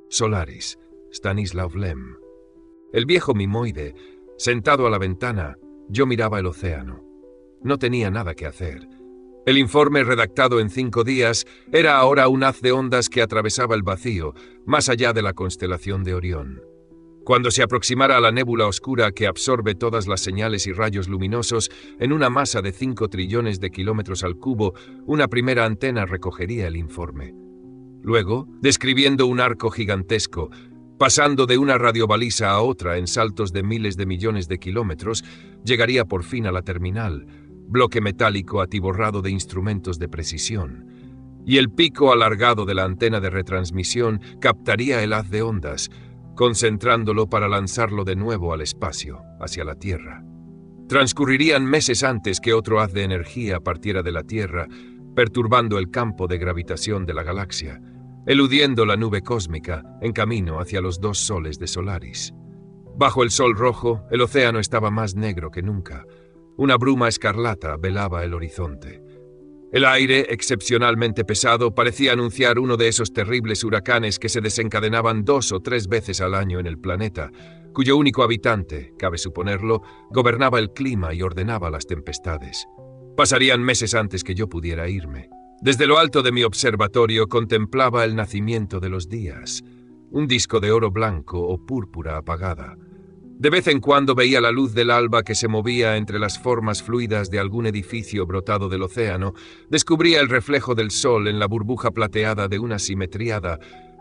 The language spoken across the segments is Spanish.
Solaris, Stanislav Lem. El viejo mimoide, sentado a la ventana, yo miraba el océano. No tenía nada que hacer. El informe, redactado en 5 días, era ahora un haz de ondas que atravesaba el vacío, más allá de la constelación de Orión. Cuando se aproximara a la nébula oscura que absorbe todas las señales y rayos luminosos en una masa de 5 trillones de kilómetros al cubo, una primera antena recogería el informe. Luego, describiendo un arco gigantesco, pasando de una radiobaliza a otra en saltos de miles de millones de kilómetros, llegaría por fin a la terminal, bloque metálico atiborrado de instrumentos de precisión. Y el pico alargado de la antena de retransmisión captaría el haz de ondas, concentrándolo para lanzarlo de nuevo al espacio, hacia la Tierra. Transcurrirían meses antes que otro haz de energía partiera de la Tierra, perturbando el campo de gravitación de la galaxia, eludiendo la nube cósmica en camino hacia los 2 soles de Solaris. Bajo el sol rojo, el océano estaba más negro que nunca. Una bruma escarlata velaba el horizonte. El aire, excepcionalmente pesado, parecía anunciar uno de esos terribles huracanes que se desencadenaban 2 o 3 veces al año en el planeta, cuyo único habitante, cabe suponerlo, gobernaba el clima y ordenaba las tempestades. Pasarían meses antes que yo pudiera irme. Desde lo alto de mi observatorio contemplaba el nacimiento de los días, un disco de oro blanco o púrpura apagada. De vez en cuando veía la luz del alba que se movía entre las formas fluidas de algún edificio brotado del océano, descubría el reflejo del sol en la burbuja plateada de una simetriada,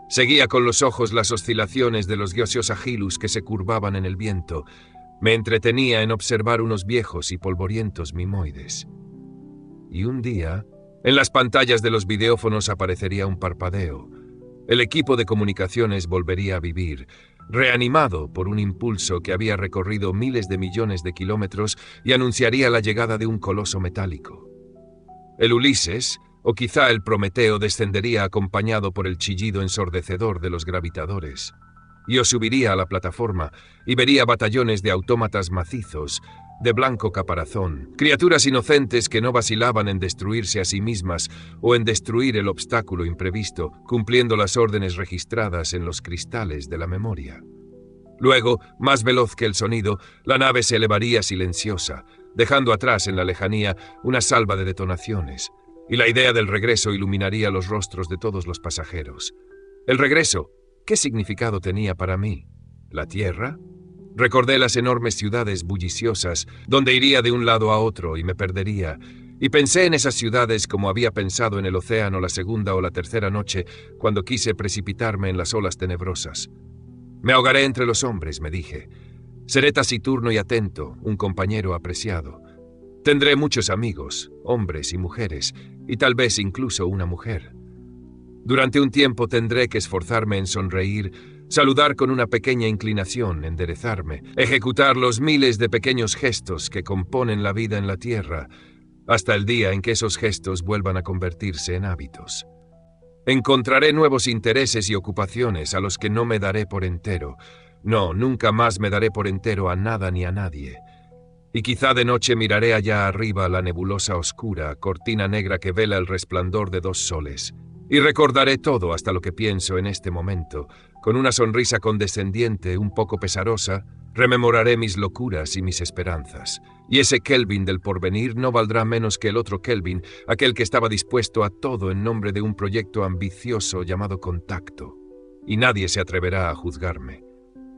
seguía con los ojos las oscilaciones de los Geosios Agilus que se curvaban en el viento, me entretenía en observar unos viejos y polvorientos mimoides. Y un día, en las pantallas de los videófonos aparecería un parpadeo. El equipo de comunicaciones volvería a vivir, reanimado por un impulso que había recorrido miles de millones de kilómetros y anunciaría la llegada de un coloso metálico. El Ulises, o quizá el Prometeo, descendería acompañado por el chillido ensordecedor de los gravitadores. Yo subiría a la plataforma y vería batallones de autómatas macizos, de blanco caparazón, criaturas inocentes que no vacilaban en destruirse a sí mismas o en destruir el obstáculo imprevisto, cumpliendo las órdenes registradas en los cristales de la memoria. Luego, más veloz que el sonido, la nave se elevaría silenciosa, dejando atrás en la lejanía una salva de detonaciones, y la idea del regreso iluminaría los rostros de todos los pasajeros. El regreso, ¿qué significado tenía para mí? ¿La Tierra? Recordé las enormes ciudades bulliciosas, donde iría de un lado a otro y me perdería, y pensé en esas ciudades como había pensado en el océano la segunda o la tercera noche, cuando quise precipitarme en las olas tenebrosas. Me ahogaré entre los hombres, me dije. Seré taciturno y atento, un compañero apreciado. Tendré muchos amigos, hombres y mujeres, y tal vez incluso una mujer. Durante un tiempo tendré que esforzarme en sonreír, saludar con una pequeña inclinación, enderezarme, ejecutar los miles de pequeños gestos que componen la vida en la Tierra, hasta el día en que esos gestos vuelvan a convertirse en hábitos. Encontraré nuevos intereses y ocupaciones a los que no me daré por entero. No, nunca más me daré por entero a nada ni a nadie. Y quizá de noche miraré allá arriba la nebulosa oscura, cortina negra que vela el resplandor de 2 soles. Y recordaré todo hasta lo que pienso en este momento. Con una sonrisa condescendiente, un poco pesarosa, rememoraré mis locuras y mis esperanzas. Y ese Kelvin del porvenir no valdrá menos que el otro Kelvin, aquel que estaba dispuesto a todo en nombre de un proyecto ambicioso llamado Contacto. Y nadie se atreverá a juzgarme.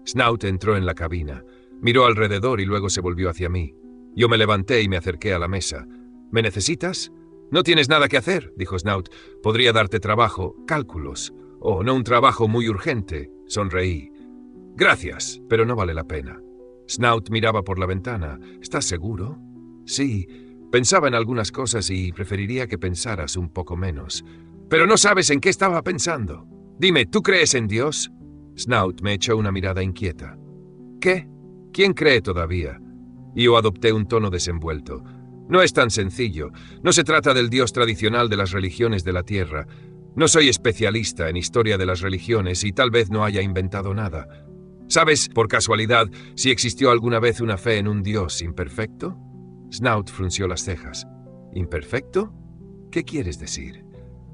Snout entró en la cabina, miró alrededor y luego se volvió hacia mí. Yo me levanté y me acerqué a la mesa. ¿Me necesitas? No tienes nada que hacer, dijo Snout. Podría darte trabajo, cálculos. Oh, no un trabajo muy urgente. Sonreí. Gracias, pero no vale la pena. Snout miraba por la ventana. ¿Estás seguro? Sí. Pensaba en algunas cosas y preferiría que pensaras un poco menos. Pero no sabes en qué estaba pensando. Dime, ¿tú crees en Dios? Snout me echó una mirada inquieta. ¿Qué? ¿Quién cree todavía? Yo adopté un tono desenvuelto. No es tan sencillo. No se trata del Dios tradicional de las religiones de la Tierra. No soy especialista en historia de las religiones y tal vez no haya inventado nada. ¿Sabes, por casualidad, si existió alguna vez una fe en un Dios imperfecto? Snout frunció las cejas. ¿Imperfecto? ¿Qué quieres decir?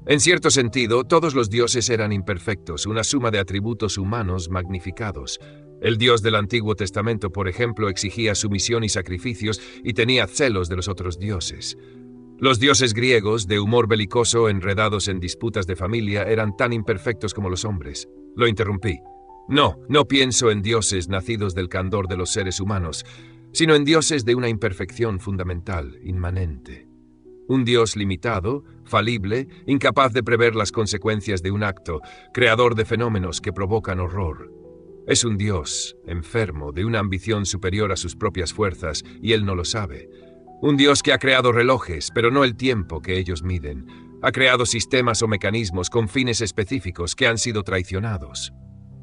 En cierto sentido, todos los dioses eran imperfectos, una suma de atributos humanos magnificados. El Dios del Antiguo Testamento, por ejemplo, exigía sumisión y sacrificios y tenía celos de los otros dioses. Los dioses griegos, de humor belicoso, enredados en disputas de familia, eran tan imperfectos como los hombres. Lo interrumpí. No pienso en dioses nacidos del candor de los seres humanos, sino en dioses de una imperfección fundamental, inmanente. Un Dios limitado, falible, incapaz de prever las consecuencias de un acto, creador de fenómenos que provocan horror. Es un Dios, enfermo, de una ambición superior a sus propias fuerzas, y él no lo sabe. Un Dios que ha creado relojes, pero no el tiempo que ellos miden. Ha creado sistemas o mecanismos con fines específicos que han sido traicionados.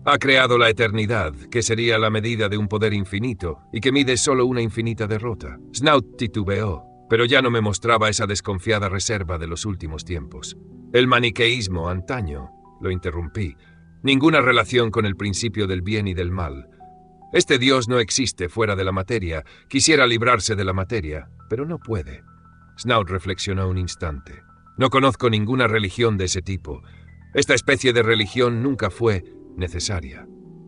Ha creado la eternidad, que sería la medida de un poder infinito, y que mide solo una infinita derrota. Snout titubeó, pero ya no me mostraba esa desconfiada reserva de los últimos tiempos. El maniqueísmo antaño, lo interrumpí. Ninguna relación con el principio del bien y del mal. Este Dios no existe fuera de la materia, quisiera librarse de la materia, pero no puede. Snout reflexionó un instante. No conozco ninguna religión de ese tipo. Esta especie de religión nunca fue necesaria.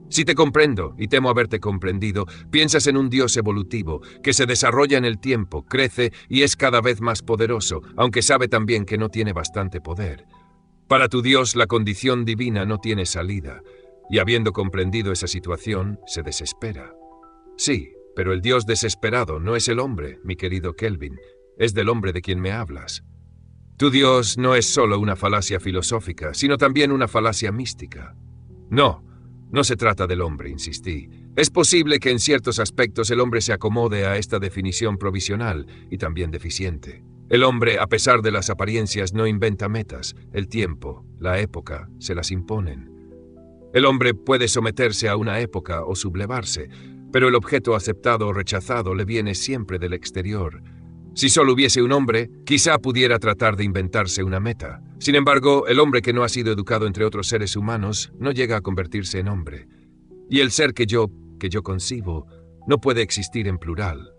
Si te comprendo, y temo haberte comprendido, piensas en un Dios evolutivo, que se desarrolla en el tiempo, crece y es cada vez más poderoso, aunque sabe también que no tiene bastante poder. Para tu Dios la condición divina no tiene salida, y habiendo comprendido esa situación, se desespera. Sí, pero el Dios desesperado no es el hombre, mi querido Kelvin, es del hombre de quien me hablas. Tu Dios no es solo una falacia filosófica, sino también una falacia mística. No se trata del hombre, insistí. Es posible que en ciertos aspectos el hombre se acomode a esta definición provisional y también deficiente. El hombre, a pesar de las apariencias, no inventa metas. El tiempo, la época, se las imponen. El hombre puede someterse a una época o sublevarse, pero el objeto aceptado o rechazado le viene siempre del exterior. Si solo hubiese un hombre, quizá pudiera tratar de inventarse una meta. Sin embargo, el hombre que no ha sido educado entre otros seres humanos no llega a convertirse en hombre. Y el ser que yo concibo no puede existir en plural.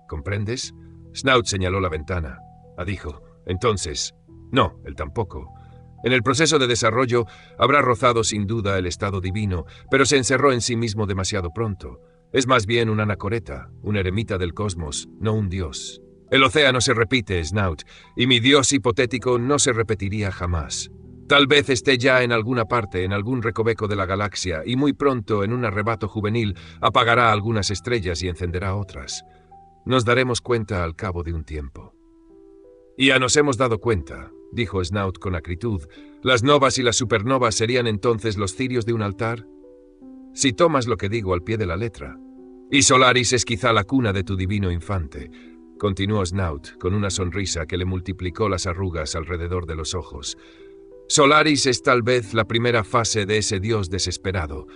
¿Comprendes? Snout señaló la ventana. Dijo, entonces, no, él tampoco. En el proceso de desarrollo habrá rozado sin duda el estado divino, pero se encerró en sí mismo demasiado pronto. Es más bien un anacoreta, un eremita del cosmos, no un dios. El océano se repite, Snout, y mi Dios hipotético no se repetiría jamás. Tal vez esté ya en alguna parte, en algún recoveco de la galaxia, y muy pronto, en un arrebato juvenil, apagará algunas estrellas y encenderá otras. Nos daremos cuenta al cabo de un tiempo. Ya nos hemos dado cuenta, dijo Snout con acritud. ¿Las novas y las supernovas serían entonces los cirios de un altar? Si tomas lo que digo al pie de la letra. Y Solaris es quizá la cuna de tu divino infante, continuó Snout, con una sonrisa que le multiplicó las arrugas alrededor de los ojos. Solaris es tal vez la primera fase de ese Dios desesperado.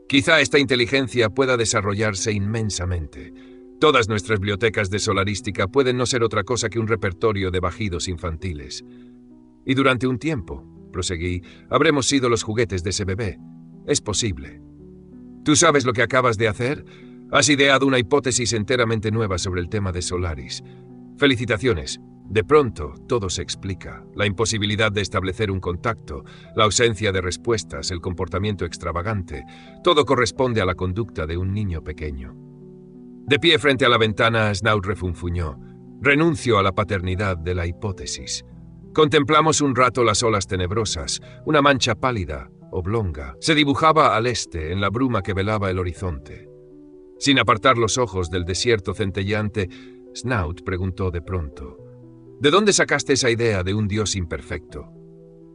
Quizá esta inteligencia pueda desarrollarse inmensamente. Todas nuestras bibliotecas de solarística pueden no ser otra cosa que un repertorio de bajidos infantiles. Y durante un tiempo, proseguí, habremos sido los juguetes de ese bebé. Es posible. ¿Tú sabes lo que acabas de hacer? Has ideado una hipótesis enteramente nueva sobre el tema de Solaris. Felicitaciones. De pronto, todo se explica. La imposibilidad de establecer un contacto, la ausencia de respuestas, el comportamiento extravagante, todo corresponde a la conducta de un niño pequeño. De pie frente a la ventana, Snout refunfuñó. Renuncio a la paternidad de la hipótesis. Contemplamos un rato las olas tenebrosas. Una mancha pálida, oblonga, se dibujaba al este en la bruma que velaba el horizonte. Sin apartar los ojos del desierto centelleante, Snout preguntó de pronto, ¿de dónde sacaste esa idea de un Dios imperfecto?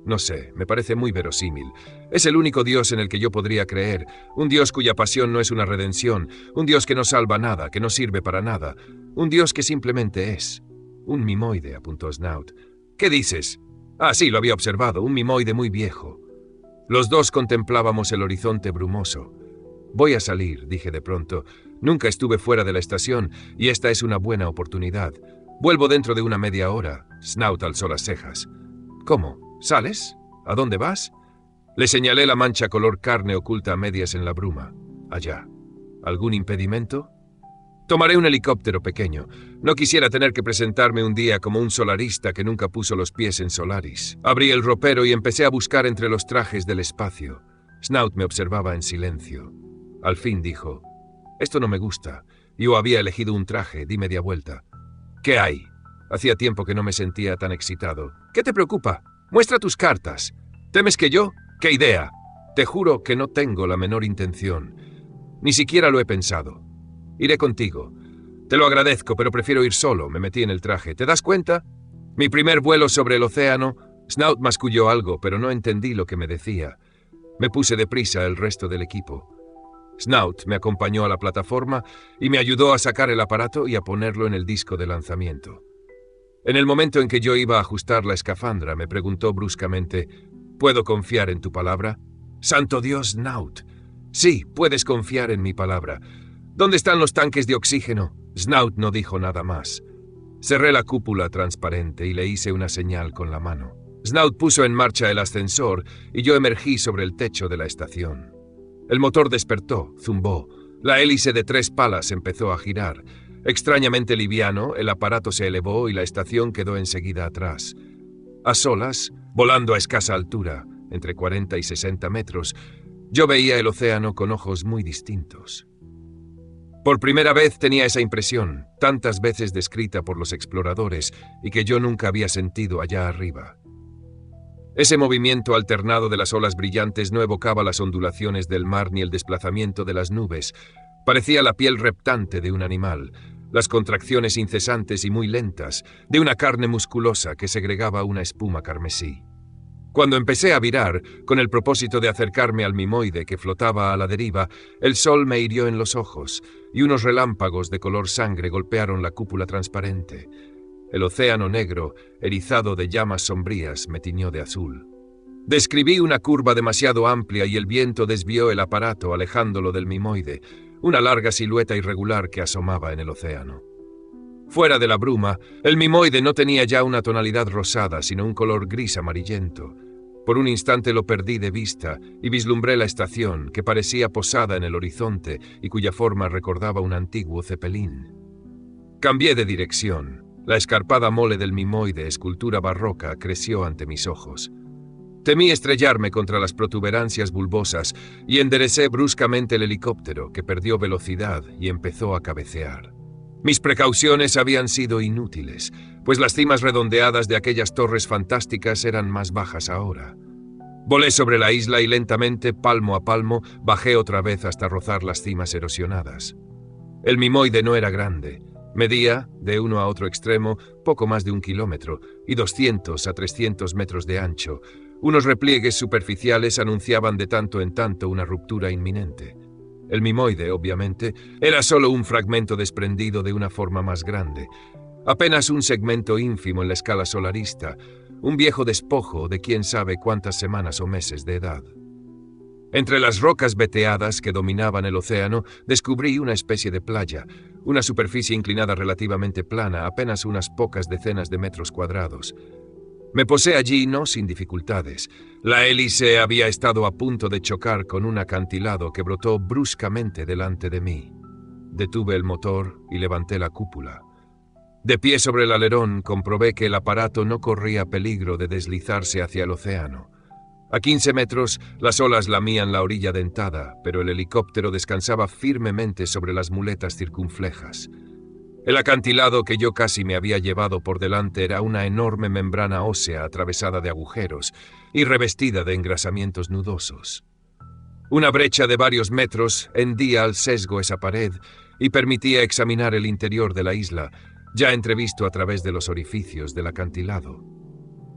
No sé, me parece muy verosímil. Es el único Dios en el que yo podría creer, un Dios cuya pasión no es una redención, un Dios que no salva nada, que no sirve para nada, un Dios que simplemente es. Un mimoide, apuntó Snout. ¿Qué dices? Sí, lo había observado, un mimoide muy viejo. Los dos contemplábamos el horizonte brumoso. Voy a salir, dije de pronto. Nunca estuve fuera de la estación y esta es una buena oportunidad. Vuelvo dentro de una media hora. Snout alzó las cejas. ¿Cómo? ¿Sales? ¿A dónde vas? Le señalé la mancha color carne oculta a medias en la bruma. Allá. ¿Algún impedimento? Tomaré un helicóptero pequeño. No quisiera tener que presentarme un día como un solarista que nunca puso los pies en Solaris. Abrí el ropero y empecé a buscar entre los trajes del espacio. Snout me observaba en silencio. Al fin dijo: «Esto no me gusta. Yo había elegido un traje, di media vuelta». «¿Qué hay?» Hacía tiempo que no me sentía tan excitado. «¿Qué te preocupa? Muestra tus cartas. ¿Temes que yo? ¿Qué idea?» «Te juro que no tengo la menor intención. Ni siquiera lo he pensado. Iré contigo. Te lo agradezco, pero prefiero ir solo», me metí en el traje. «¿Te das cuenta? Mi primer vuelo sobre el océano». Snout masculló algo, pero no entendí lo que me decía. Me puse deprisa el resto del equipo. Snout me acompañó a la plataforma y me ayudó a sacar el aparato y a ponerlo en el disco de lanzamiento. En el momento en que yo iba a ajustar la escafandra, me preguntó bruscamente: «¿Puedo confiar en tu palabra?» «¡Santo Dios, Snout! Sí, puedes confiar en mi palabra. ¿Dónde están los tanques de oxígeno?» Snout no dijo nada más. Cerré la cúpula transparente y le hice una señal con la mano. Snout puso en marcha el ascensor y yo emergí sobre el techo de la estación. El motor despertó, zumbó. La hélice de 3 palas empezó a girar. Extrañamente liviano, el aparato se elevó y la estación quedó enseguida atrás. A solas, volando a escasa altura, entre 40 y 60 metros, yo veía el océano con ojos muy distintos. Por primera vez tenía esa impresión, tantas veces descrita por los exploradores y que yo nunca había sentido allá arriba. Ese movimiento alternado de las olas brillantes no evocaba las ondulaciones del mar ni el desplazamiento de las nubes. Parecía la piel reptante de un animal, las contracciones incesantes y muy lentas de una carne musculosa que segregaba una espuma carmesí. Cuando empecé a virar, con el propósito de acercarme al mimoide que flotaba a la deriva, el sol me hirió en los ojos y unos relámpagos de color sangre golpearon la cúpula transparente. El océano negro, erizado de llamas sombrías, me tiñó de azul. Describí una curva demasiado amplia y el viento desvió el aparato alejándolo del mimoide, una larga silueta irregular que asomaba en el océano. Fuera de la bruma, el mimoide no tenía ya una tonalidad rosada, sino un color gris amarillento. Por un instante lo perdí de vista y vislumbré la estación, que parecía posada en el horizonte y cuya forma recordaba un antiguo cepelín. Cambié de dirección. La escarpada mole del mimoide, escultura barroca, creció ante mis ojos. Temí estrellarme contra las protuberancias bulbosas y enderecé bruscamente el helicóptero, que perdió velocidad y empezó a cabecear. Mis precauciones habían sido inútiles, pues las cimas redondeadas de aquellas torres fantásticas eran más bajas ahora. Volé sobre la isla y lentamente, palmo a palmo, bajé otra vez hasta rozar las cimas erosionadas. El mimoide no era grande. Medía, de uno a otro extremo, poco más de 1 kilómetro y 200 a 300 metros de ancho. Unos repliegues superficiales anunciaban de tanto en tanto una ruptura inminente. El mimoide, obviamente, era solo un fragmento desprendido de una forma más grande, apenas un segmento ínfimo en la escala solarista, un viejo despojo de quién sabe cuántas semanas o meses de edad. Entre las rocas veteadas que dominaban el océano, descubrí una especie de playa, una superficie inclinada relativamente plana, apenas unas pocas decenas de metros cuadrados. Me posé allí no sin dificultades. La hélice había estado a punto de chocar con un acantilado que brotó bruscamente delante de mí. Detuve el motor y levanté la cúpula. De pie sobre el alerón, comprobé que el aparato no corría peligro de deslizarse hacia el océano. A 15 metros, las olas lamían la orilla dentada, pero el helicóptero descansaba firmemente sobre las muletas circunflejas. El acantilado que yo casi me había llevado por delante era una enorme membrana ósea atravesada de agujeros y revestida de engrasamientos nudosos. Una brecha de varios metros hendía al sesgo esa pared y permitía examinar el interior de la isla, ya entrevisto a través de los orificios del acantilado.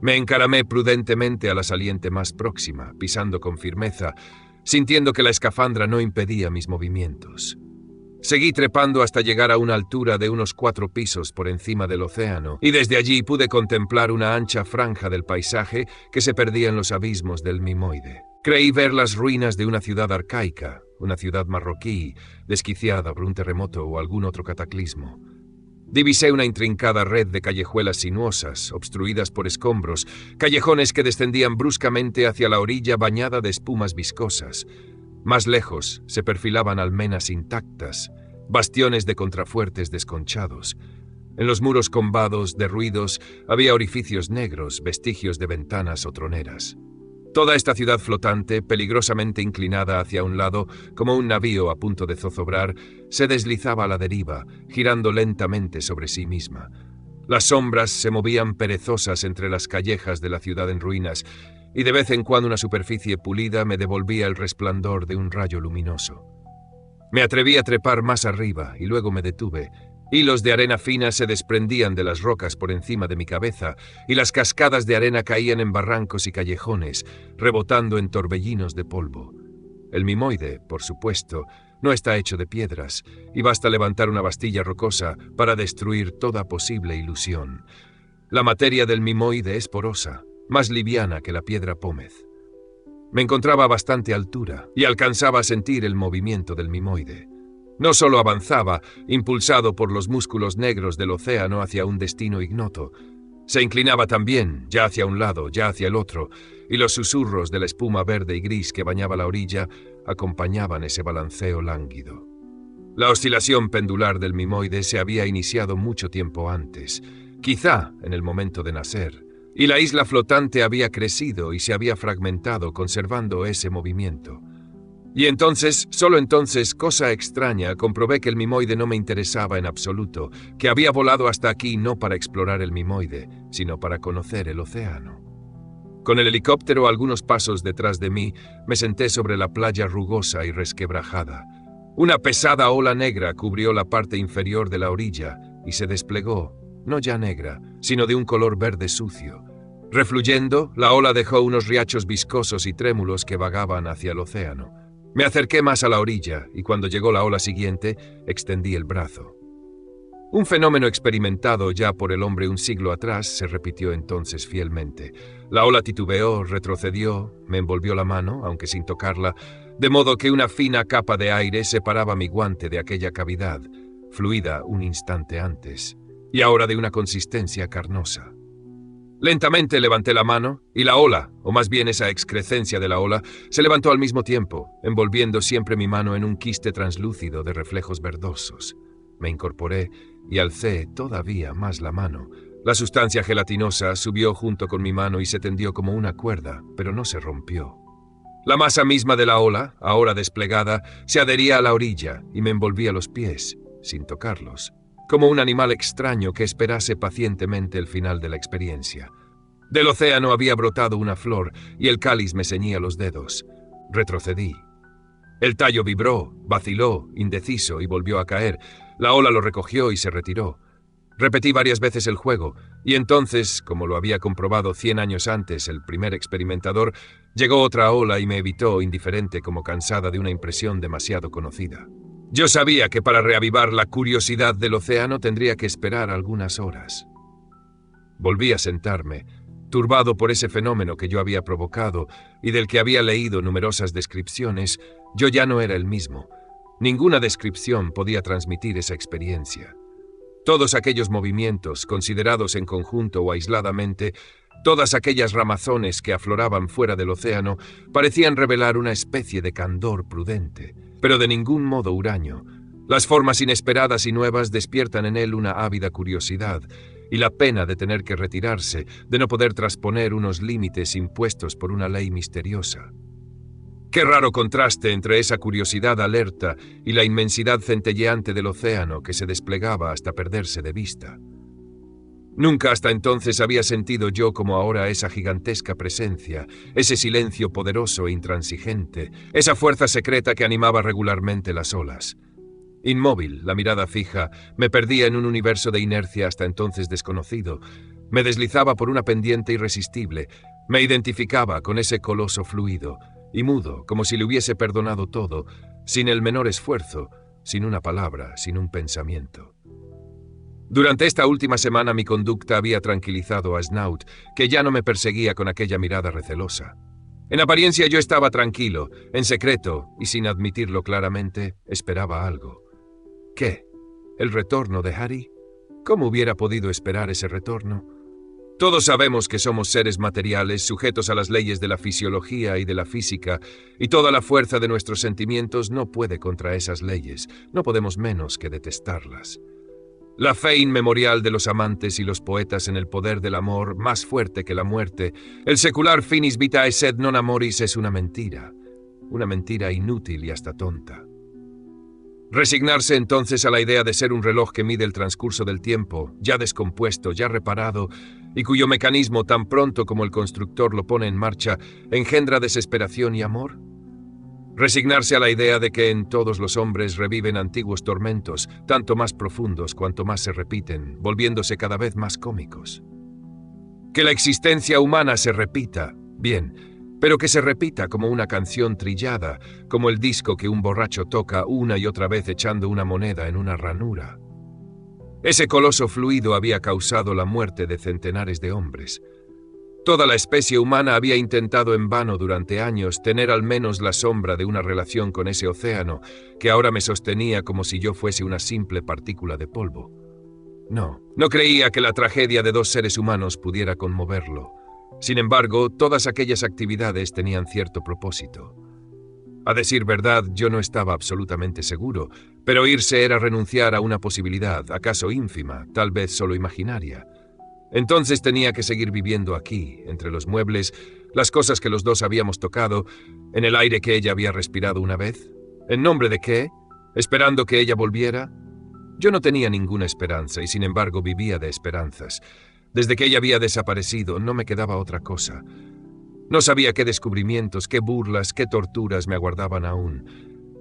Me encaramé prudentemente a la saliente más próxima, pisando con firmeza, sintiendo que la escafandra no impedía mis movimientos. Seguí trepando hasta llegar a una altura de unos 4 pisos por encima del océano, y desde allí pude contemplar una ancha franja del paisaje que se perdía en los abismos del mimoide. Creí ver las ruinas de una ciudad arcaica, una ciudad marroquí, desquiciada por un terremoto o algún otro cataclismo. Divisé una intrincada red de callejuelas sinuosas, obstruidas por escombros, callejones que descendían bruscamente hacia la orilla bañada de espumas viscosas. Más lejos se perfilaban almenas intactas, bastiones de contrafuertes desconchados. En los muros combados, derruidos, había orificios negros, vestigios de ventanas o troneras. Toda esta ciudad flotante, peligrosamente inclinada hacia un lado, como un navío a punto de zozobrar, se deslizaba a la deriva, girando lentamente sobre sí misma. Las sombras se movían perezosas entre las callejas de la ciudad en ruinas, y de vez en cuando una superficie pulida me devolvía el resplandor de un rayo luminoso. Me atreví a trepar más arriba y luego me detuve. Hilos de arena fina se desprendían de las rocas por encima de mi cabeza y las cascadas de arena caían en barrancos y callejones, rebotando en torbellinos de polvo. El mimoide, por supuesto, no está hecho de piedras y basta levantar una bastilla rocosa para destruir toda posible ilusión. La materia del mimoide es porosa, más liviana que la piedra pómez. Me encontraba a bastante altura y alcanzaba a sentir el movimiento del mimoide. No solo avanzaba, impulsado por los músculos negros del océano hacia un destino ignoto, se inclinaba también, ya hacia un lado, ya hacia el otro, y los susurros de la espuma verde y gris que bañaba la orilla acompañaban ese balanceo lánguido. La oscilación pendular del mimoide se había iniciado mucho tiempo antes, quizá en el momento de nacer, y la isla flotante había crecido y se había fragmentado conservando ese movimiento. Y entonces, solo entonces, cosa extraña, comprobé que el mimoide no me interesaba en absoluto, que había volado hasta aquí no para explorar el mimoide, sino para conocer el océano. Con el helicóptero a algunos pasos detrás de mí, me senté sobre la playa rugosa y resquebrajada. Una pesada ola negra cubrió la parte inferior de la orilla y se desplegó, no ya negra, sino de un color verde sucio. Refluyendo, la ola dejó unos riachos viscosos y trémulos que vagaban hacia el océano. Me acerqué más a la orilla y cuando llegó la ola siguiente, extendí el brazo. Un fenómeno experimentado ya por el hombre un siglo atrás se repitió entonces fielmente. La ola titubeó, retrocedió, me envolvió la mano, aunque sin tocarla, de modo que una fina capa de aire separaba mi guante de aquella cavidad, fluida un instante antes, y ahora de una consistencia carnosa. Lentamente levanté la mano y la ola, o más bien esa excrescencia de la ola, se levantó al mismo tiempo, envolviendo siempre mi mano en un quiste translúcido de reflejos verdosos. Me incorporé y alcé todavía más la mano. La sustancia gelatinosa subió junto con mi mano y se tendió como una cuerda, pero no se rompió. La masa misma de la ola, ahora desplegada, se adhería a la orilla y me envolvía los pies, sin tocarlos, como un animal extraño que esperase pacientemente el final de la experiencia. Del océano había brotado una flor y el cáliz me ceñía los dedos. Retrocedí. El tallo vibró, vaciló, indeciso y volvió a caer. La ola lo recogió y se retiró. Repetí varias veces el juego, y entonces, como lo había comprobado 100 años antes el primer experimentador, llegó otra ola y me evitó, indiferente como cansada de una impresión demasiado conocida. Yo sabía que para reavivar la curiosidad del océano tendría que esperar algunas horas. Volví a sentarme, turbado por ese fenómeno que yo había provocado y del que había leído numerosas descripciones. Yo ya no era el mismo. Ninguna descripción podía transmitir esa experiencia. Todos aquellos movimientos, considerados en conjunto o aisladamente, todas aquellas ramazones que afloraban fuera del océano, parecían revelar una especie de candor prudente, pero de ningún modo huraño. Las formas inesperadas y nuevas despiertan en él una ávida curiosidad, y la pena de tener que retirarse, de no poder trasponer unos límites impuestos por una ley misteriosa. Qué raro contraste entre esa curiosidad alerta y la inmensidad centelleante del océano que se desplegaba hasta perderse de vista. Nunca hasta entonces había sentido yo como ahora esa gigantesca presencia, ese silencio poderoso e intransigente, esa fuerza secreta que animaba regularmente las olas. Inmóvil, la mirada fija, me perdía en un universo de inercia hasta entonces desconocido. Me deslizaba por una pendiente irresistible, me identificaba con ese coloso fluido, y mudo, como si le hubiese perdonado todo, sin el menor esfuerzo, sin una palabra, sin un pensamiento. Durante esta última semana mi conducta había tranquilizado a Snout, que ya no me perseguía con aquella mirada recelosa. En apariencia yo estaba tranquilo, en secreto, y sin admitirlo claramente, esperaba algo. ¿Qué? ¿El retorno de Harry? ¿Cómo hubiera podido esperar ese retorno? Todos sabemos que somos seres materiales sujetos a las leyes de la fisiología y de la física, y toda la fuerza de nuestros sentimientos no puede contra esas leyes. No podemos menos que detestarlas. La fe inmemorial de los amantes y los poetas en el poder del amor, más fuerte que la muerte, el secular finis vitae sed non amoris, es una mentira inútil y hasta tonta. Resignarse entonces a la idea de ser un reloj que mide el transcurso del tiempo, ya descompuesto, ya reparado, y cuyo mecanismo tan pronto como el constructor lo pone en marcha, engendra desesperación y amor. Resignarse a la idea de que en todos los hombres reviven antiguos tormentos, tanto más profundos cuanto más se repiten, volviéndose cada vez más cómicos. Que la existencia humana se repita, bien, pero que se repita como una canción trillada, como el disco que un borracho toca una y otra vez echando una moneda en una ranura. Ese coloso fluido había causado la muerte de centenares de hombres. Toda la especie humana había intentado en vano durante años tener al menos la sombra de una relación con ese océano que ahora me sostenía como si yo fuese una simple partícula de polvo. No creía que la tragedia de dos seres humanos pudiera conmoverlo. Sin embargo, todas aquellas actividades tenían cierto propósito. A decir verdad, yo no estaba absolutamente seguro, pero irse era renunciar a una posibilidad, acaso ínfima, tal vez solo imaginaria. Entonces tenía que seguir viviendo aquí, entre los muebles, las cosas que los dos habíamos tocado, en el aire que ella había respirado una vez. ¿En nombre de qué? ¿Esperando que ella volviera? Yo no tenía ninguna esperanza y sin embargo vivía de esperanzas. Desde que ella había desaparecido no me quedaba otra cosa. No sabía qué descubrimientos, qué burlas, qué torturas me aguardaban aún.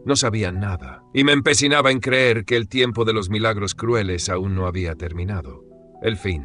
No sabía nada y me empecinaba en creer que el tiempo de los milagros crueles aún no había terminado. El fin.